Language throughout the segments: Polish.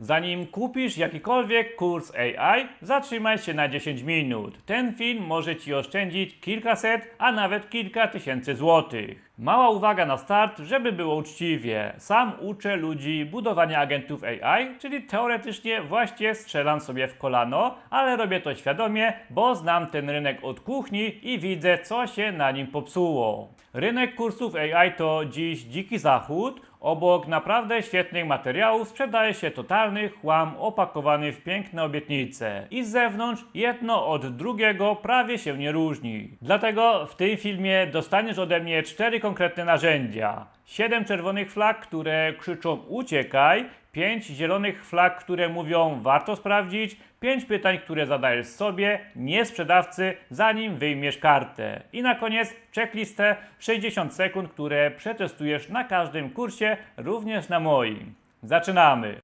Zanim kupisz jakikolwiek kurs AI, zatrzymaj się na 10 minut. Ten film może Ci oszczędzić kilkaset, a nawet kilka tysięcy złotych. Mała uwaga na start, żeby było uczciwie. Sam uczę ludzi budowania agentów AI, czyli teoretycznie właśnie strzelam sobie w kolano, ale robię to świadomie, bo znam ten rynek od kuchni i widzę, co się na nim popsuło. Rynek kursów AI to dziś dziki zachód. Obok naprawdę świetnych materiałów sprzedaje się totalny chłam opakowany w piękne obietnice. I z zewnątrz jedno od drugiego prawie się nie różni. Dlatego w tym filmie dostaniesz ode mnie 4 konkretne narzędzia. 7 czerwonych flag, które krzyczą uciekaj, 5 zielonych flag, które mówią warto sprawdzić, 5 pytań, które zadajesz sobie, nie sprzedawcy, zanim wyjmiesz kartę. I na koniec checklistę 60 sekund, które przetestujesz na każdym kursie, również na moim. Zaczynamy!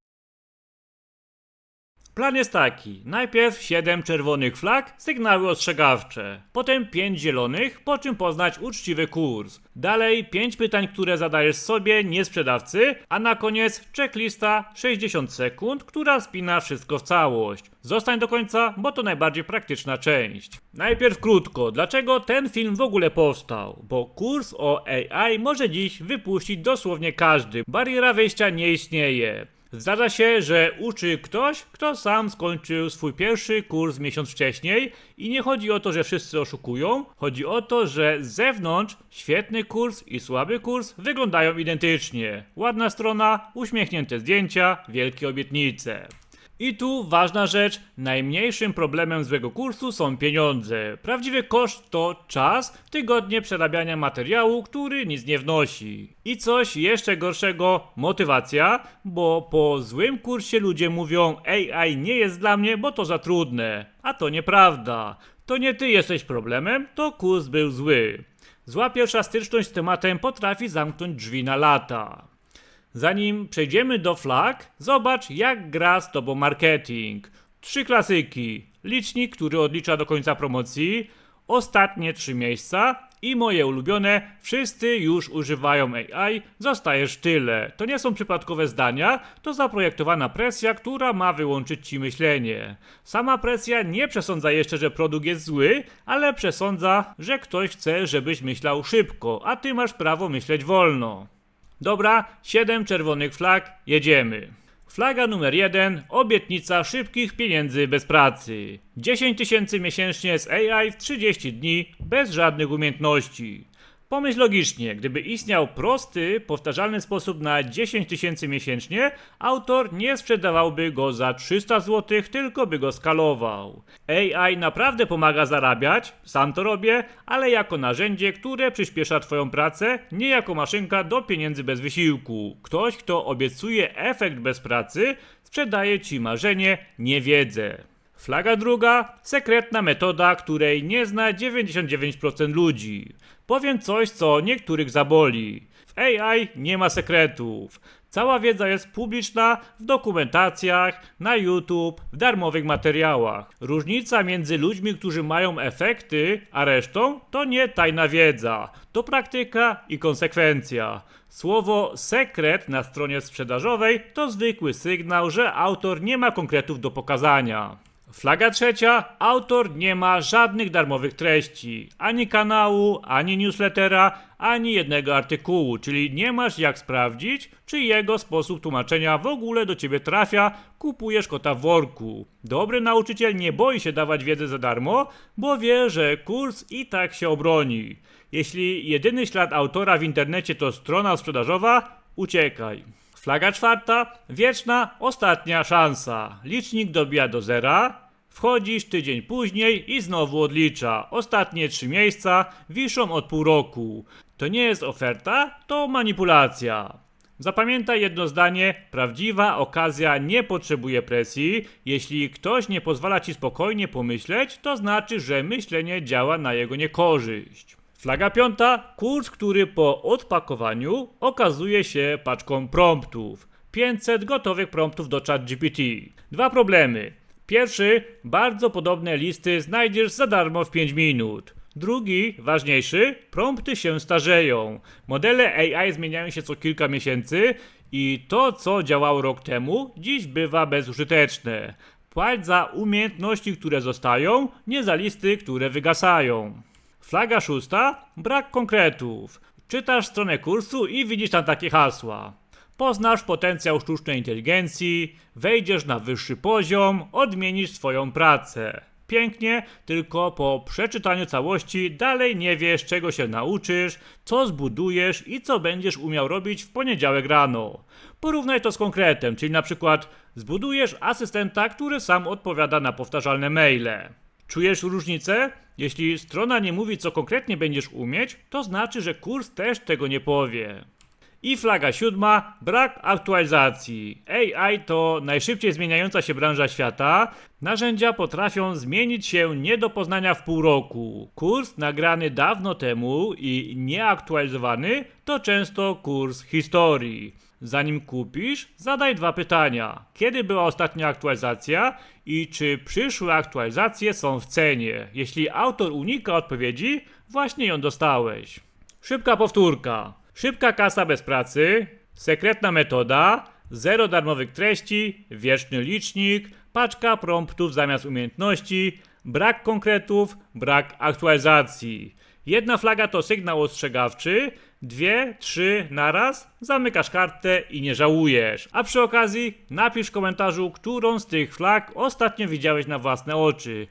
Plan jest taki. Najpierw 7 czerwonych flag, sygnały ostrzegawcze. Potem 5 zielonych, po czym poznać uczciwy kurs. Dalej 5 pytań, które zadajesz sobie, nie sprzedawcy. A na koniec checklista 60 sekund, która spina wszystko w całość. Zostań do końca, bo to najbardziej praktyczna część. Najpierw krótko, dlaczego ten film w ogóle powstał? Bo kurs o AI może dziś wypuścić dosłownie każdy. Bariera wejścia nie istnieje. Zdarza się, że uczy ktoś, kto sam skończył swój pierwszy kurs miesiąc wcześniej i nie chodzi o to, że wszyscy oszukują, chodzi o to, że z zewnątrz świetny kurs i słaby kurs wyglądają identycznie. Ładna strona, uśmiechnięte zdjęcia, wielkie obietnice. I tu ważna rzecz, najmniejszym problemem złego kursu są pieniądze. Prawdziwy koszt to czas, tygodnie przerabiania materiału, który nic nie wnosi. I coś jeszcze gorszego, motywacja, bo po złym kursie ludzie mówią AI nie jest dla mnie, bo to za trudne. A to nieprawda. To nie ty jesteś problemem, to kurs był zły. Zła pierwsza styczność z tematem potrafi zamknąć drzwi na lata. Zanim przejdziemy do flag, zobacz jak gra z tobą marketing. 3 klasyki. Licznik, który odlicza do końca promocji, ostatnie 3 miejsca i moje ulubione, wszyscy już używają AI, zostajesz tyle. To nie są przypadkowe zdania, to zaprojektowana presja, która ma wyłączyć ci myślenie. Sama presja nie przesądza jeszcze, że produkt jest zły, ale przesądza, że ktoś chce, żebyś myślał szybko, a ty masz prawo myśleć wolno. Dobra, 7 czerwonych flag, jedziemy. Flaga numer 1, obietnica szybkich pieniędzy bez pracy. 10 tysięcy miesięcznie z AI w 30 dni, bez żadnych umiejętności. Pomyśl logicznie, gdyby istniał prosty, powtarzalny sposób na 10 tysięcy miesięcznie, autor nie sprzedawałby go za 300 zł, tylko by go skalował. AI naprawdę pomaga zarabiać, sam to robię, ale jako narzędzie, które przyspiesza twoją pracę, nie jako maszynka do pieniędzy bez wysiłku. Ktoś, kto obiecuje efekt bez pracy, sprzedaje ci marzenie, nie wiedzę. Flaga druga, sekretna metoda, której nie zna 99% ludzi. Powiem coś, co niektórych zaboli. W AI nie ma sekretów. Cała wiedza jest publiczna w dokumentacjach, na YouTube, w darmowych materiałach. Różnica między ludźmi, którzy mają efekty, a resztą to nie tajna wiedza. To praktyka i konsekwencja. Słowo sekret na stronie sprzedażowej to zwykły sygnał, że autor nie ma konkretów do pokazania. Flaga trzecia, autor nie ma żadnych darmowych treści, ani kanału, ani newslettera, ani jednego artykułu, czyli nie masz jak sprawdzić, czy jego sposób tłumaczenia w ogóle do ciebie trafia, kupujesz kota w worku. Dobry nauczyciel nie boi się dawać wiedzę za darmo, bo wie, że kurs i tak się obroni. Jeśli jedyny ślad autora w internecie to strona sprzedażowa, uciekaj. Flaga czwarta, wieczna, ostatnia szansa. Licznik dobija do zera, wchodzisz tydzień później i znowu odlicza. Ostatnie 3 miejsca wiszą od pół roku. To nie jest oferta, to manipulacja. Zapamiętaj jedno zdanie, prawdziwa okazja nie potrzebuje presji. Jeśli ktoś nie pozwala ci spokojnie pomyśleć, to znaczy, że myślenie działa na jego niekorzyść. Flaga piąta, kurs, który po odpakowaniu okazuje się paczką promptów. 500 gotowych promptów do ChatGPT. 2 problemy. Pierwszy, bardzo podobne listy znajdziesz za darmo w 5 minut. Drugi, ważniejszy, prompty się starzeją. Modele AI zmieniają się co kilka miesięcy I to, co działało rok temu, dziś bywa bezużyteczne. Płać za umiejętności, które zostają, nie za listy, które wygasają. Flaga szósta. Brak konkretów. Czytasz stronę kursu i widzisz tam takie hasła. Poznasz potencjał sztucznej inteligencji, wejdziesz na wyższy poziom, odmienisz swoją pracę. Pięknie, tylko po przeczytaniu całości dalej nie wiesz, czego się nauczysz, co zbudujesz i co będziesz umiał robić w poniedziałek rano. Porównaj to z konkretem, czyli na przykład zbudujesz asystenta, który sam odpowiada na powtarzalne maile. Czujesz różnicę? Jeśli strona nie mówi, co konkretnie będziesz umieć, to znaczy, że kurs też tego nie powie. I flaga siódma. Brak aktualizacji. AI to najszybciej zmieniająca się branża świata. Narzędzia potrafią zmienić się nie do poznania w pół roku. Kurs nagrany dawno temu i nieaktualizowany to często kurs historii. Zanim kupisz, zadaj 2 pytania. Kiedy była ostatnia aktualizacja i czy przyszłe aktualizacje są w cenie? Jeśli autor unika odpowiedzi, właśnie ją dostałeś. Szybka powtórka. Szybka kasa bez pracy, sekretna metoda, 0 darmowych treści, wieczny licznik, paczka promptów zamiast umiejętności, brak konkretów, brak aktualizacji. Jedna flaga to sygnał ostrzegawczy, 2, 3 naraz, zamykasz kartę i nie żałujesz. A przy okazji napisz w komentarzu, którą z tych flag ostatnio widziałeś na własne oczy.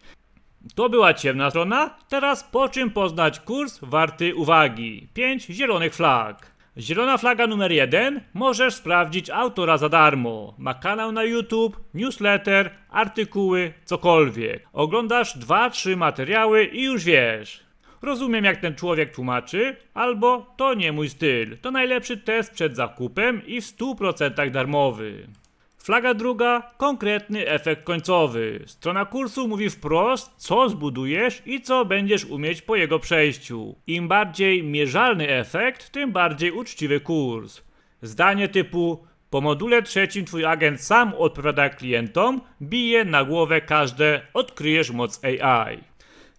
To była ciemna strona, teraz po czym poznać kurs warty uwagi. 5 zielonych flag. Zielona flaga numer 1. Możesz sprawdzić autora za darmo. Ma kanał na YouTube, newsletter, artykuły, cokolwiek. Oglądasz 2-3 materiały i już wiesz. Rozumiem, jak ten człowiek tłumaczy, albo to nie mój styl. To najlepszy test przed zakupem i w 100% darmowy. Flaga druga. Konkretny efekt końcowy. Strona kursu mówi wprost, co zbudujesz i co będziesz umieć po jego przejściu. Im bardziej mierzalny efekt, tym bardziej uczciwy kurs. Zdanie typu: po module 3 twój agent sam odpowiada klientom, bije na głowę każde, odkryjesz moc AI.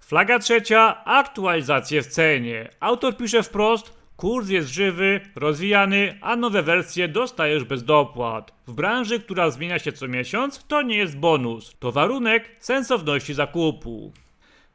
Flaga trzecia. Aktualizacje w cenie. Autor pisze wprost: kurs jest żywy, rozwijany, a nowe wersje dostajesz bez dopłat. W branży, która zmienia się co miesiąc, to nie jest bonus, to warunek sensowności zakupu.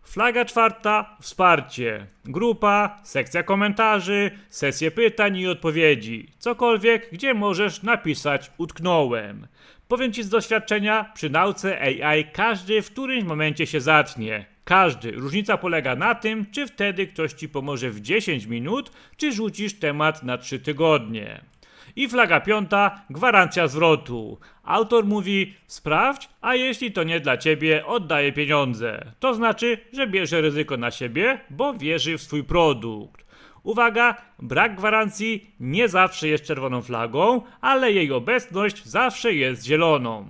Flaga czwarta. Wsparcie. Grupa, sekcja komentarzy, sesje pytań i odpowiedzi. Cokolwiek, gdzie możesz napisać utknąłem. Powiem Ci z doświadczenia, przy nauce AI każdy w którymś momencie się zatnie. Każdy. Różnica polega na tym, czy wtedy ktoś Ci pomoże w 10 minut, czy rzucisz temat na 3 tygodnie. I flaga piąta. Gwarancja zwrotu. Autor mówi: sprawdź, a jeśli to nie dla Ciebie, oddaję pieniądze. To znaczy, że bierze ryzyko na siebie, bo wierzy w swój produkt. Uwaga, brak gwarancji nie zawsze jest czerwoną flagą, ale jej obecność zawsze jest zieloną.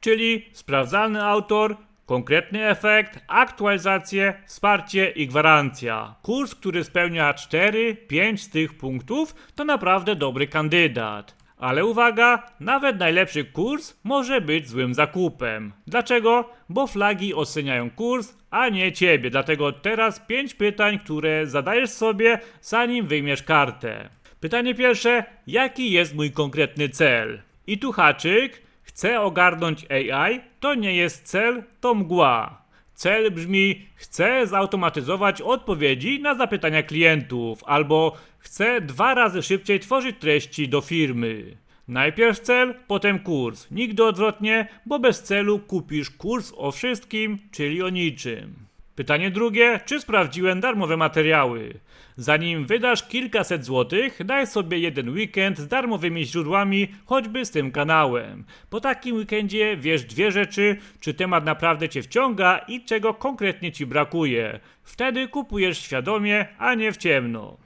Czyli sprawdzalny autor, konkretny efekt, aktualizacje, wsparcie i gwarancja. Kurs, który spełnia 4-5 z tych punktów, to naprawdę dobry kandydat. Ale uwaga, nawet najlepszy kurs może być złym zakupem. Dlaczego? Bo flagi oceniają kurs, a nie Ciebie. Dlatego teraz 5 pytań, które zadajesz sobie, zanim wyjmiesz kartę. Pytanie pierwsze. Jaki jest mój konkretny cel? I tu haczyk. Chcę ogarnąć AI, to nie jest cel, to mgła. Cel brzmi: chcę zautomatyzować odpowiedzi na zapytania klientów, albo chcę 2 razy szybciej tworzyć treści do firmy. Najpierw cel, potem kurs. Nigdy odwrotnie, bo bez celu kupisz kurs o wszystkim, czyli o niczym. Pytanie drugie. Czy sprawdziłem darmowe materiały? Zanim wydasz kilkaset złotych, daj sobie jeden weekend z darmowymi źródłami, choćby z tym kanałem. Po takim weekendzie wiesz 2 rzeczy, czy temat naprawdę Cię wciąga i czego konkretnie Ci brakuje. Wtedy kupujesz świadomie, a nie w ciemno.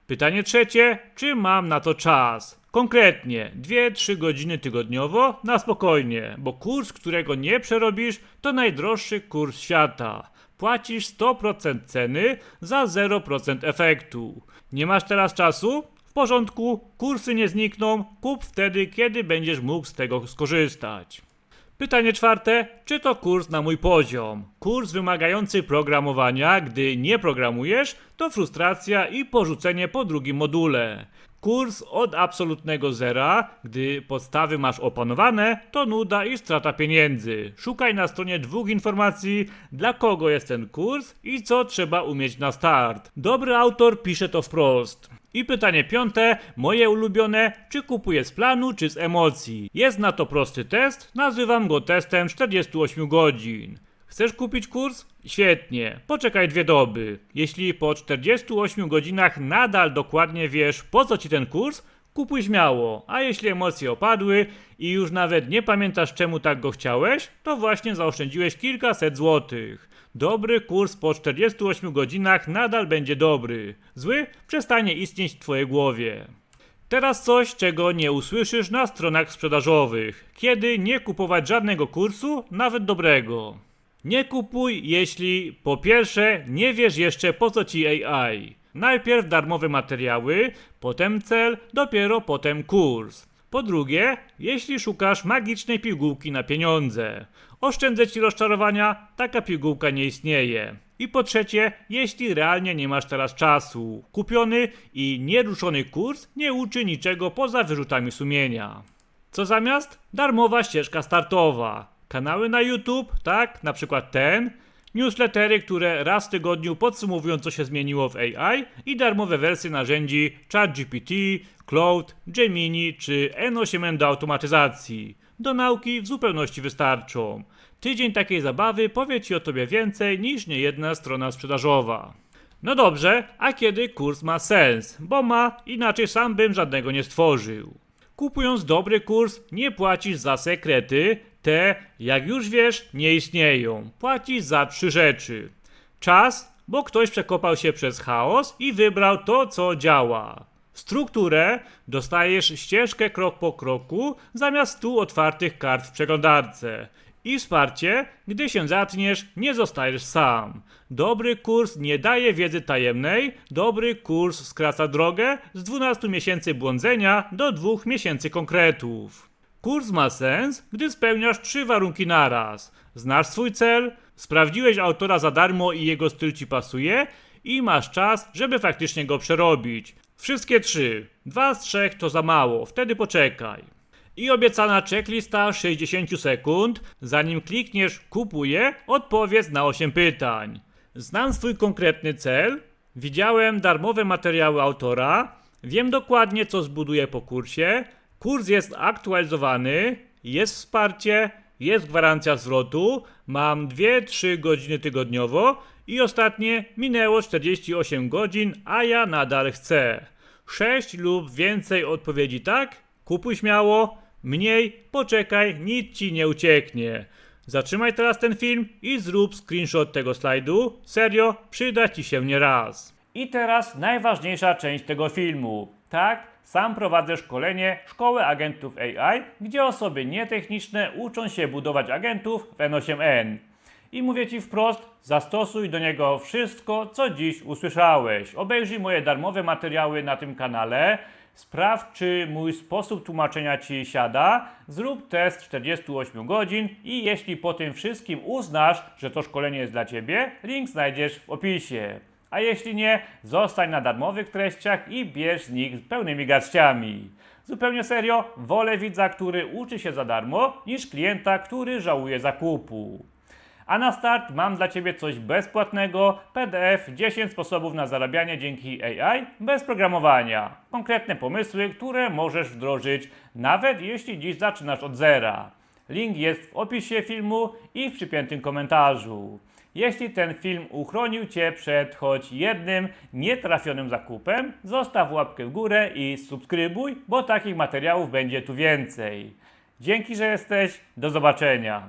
Pytanie trzecie. Czy mam na to czas? Konkretnie 2-3 godziny tygodniowo na spokojnie, bo kurs, którego nie przerobisz, to najdroższy kurs świata. Płacisz 100% ceny za 0% efektu. Nie masz teraz czasu? W porządku, kursy nie znikną, kup wtedy, kiedy będziesz mógł z tego skorzystać. Pytanie czwarte. Czy to kurs na mój poziom? Kurs wymagający programowania, gdy nie programujesz, to frustracja i porzucenie po drugim module. Kurs od absolutnego zera, gdy podstawy masz opanowane, to nuda i strata pieniędzy. Szukaj na stronie 2 informacji, dla kogo jest ten kurs i co trzeba umieć na start. Dobry autor pisze to wprost. I pytanie 5, moje ulubione, czy kupuję z planu, czy z emocji? Jest na to prosty test, nazywam go testem 48 godzin. Chcesz kupić kurs? Świetnie, poczekaj 2 doby. Jeśli po 48 godzinach nadal dokładnie wiesz, po co ci ten kurs, kupuj śmiało, a jeśli emocje opadły i już nawet nie pamiętasz, czemu tak go chciałeś, to właśnie zaoszczędziłeś kilkaset złotych. Dobry kurs po 48 godzinach nadal będzie dobry. Zły przestanie istnieć w twojej głowie. Teraz coś, czego nie usłyszysz na stronach sprzedażowych. Kiedy nie kupować żadnego kursu, nawet dobrego. Nie kupuj, jeśli po pierwsze nie wiesz jeszcze, po co ci AI. Najpierw darmowe materiały, potem cel, dopiero potem kurs. Po drugie, jeśli szukasz magicznej pigułki na pieniądze. Oszczędzę ci rozczarowania, taka pigułka nie istnieje. I po trzecie, jeśli realnie nie masz teraz czasu. Kupiony i nieruszony kurs nie uczy niczego poza wyrzutami sumienia. Co zamiast? Darmowa ścieżka startowa. Kanały na YouTube, tak, na przykład ten, newslettery, które raz w tygodniu podsumowują, co się zmieniło w AI i darmowe wersje narzędzi ChatGPT, Claude, Gemini czy N8N do automatyzacji. Do nauki w zupełności wystarczą. Tydzień takiej zabawy powie ci o tobie więcej niż niejedna strona sprzedażowa. No dobrze, a kiedy kurs ma sens? Bo ma, inaczej sam bym żadnego nie stworzył. Kupując dobry kurs, nie płacisz za sekrety, te, jak już wiesz, nie istnieją. Płacisz za 3 rzeczy. Czas, bo ktoś przekopał się przez chaos i wybrał to, co działa. Strukturę, dostajesz ścieżkę krok po kroku zamiast 100 otwartych kart w przeglądarce. I wsparcie, gdy się zatniesz, nie zostajesz sam. Dobry kurs nie daje wiedzy tajemnej, dobry kurs skraca drogę z 12 miesięcy błądzenia do 2 miesięcy konkretów. Kurs ma sens, gdy spełniasz 3 warunki naraz. Znasz swój cel, sprawdziłeś autora za darmo i jego styl ci pasuje i masz czas, żeby faktycznie go przerobić. Wszystkie 3. 2 z 3 to za mało, wtedy poczekaj. I obiecana checklista 60 sekund, zanim klikniesz kupuję, odpowiedz na 8 pytań. Znam swój konkretny cel, widziałem darmowe materiały autora, wiem dokładnie, co zbuduję po kursie, kurs jest aktualizowany, jest wsparcie, jest gwarancja zwrotu, mam 2-3 godziny tygodniowo i ostatnie minęło 48 godzin, a ja nadal chcę. 6 lub więcej odpowiedzi tak, kupuj śmiało, mniej, poczekaj, nic ci nie ucieknie. Zatrzymaj teraz ten film i zrób screenshot tego slajdu, serio, przyda ci się nie raz. I teraz najważniejsza część tego filmu. Tak, sam prowadzę szkolenie Szkoły Agentów AI, gdzie osoby nietechniczne uczą się budować agentów w N8N. I mówię ci wprost, zastosuj do niego wszystko, co dziś usłyszałeś. Obejrzyj moje darmowe materiały na tym kanale, sprawdź, czy mój sposób tłumaczenia ci siada, zrób test 48 godzin i jeśli po tym wszystkim uznasz, że to szkolenie jest dla ciebie, link znajdziesz w opisie. A jeśli nie, zostań na darmowych treściach i bierz z nich pełnymi garściami. Zupełnie serio, wolę widza, który uczy się za darmo, niż klienta, który żałuje zakupu. A na start mam dla ciebie coś bezpłatnego, PDF 10 sposobów na zarabianie dzięki AI bez programowania. Konkretne pomysły, które możesz wdrożyć, nawet jeśli dziś zaczynasz od zera. Link jest w opisie filmu i w przypiętym komentarzu. Jeśli ten film uchronił cię przed choć jednym nietrafionym zakupem, zostaw łapkę w górę i subskrybuj, bo takich materiałów będzie tu więcej. Dzięki, że jesteś, do zobaczenia.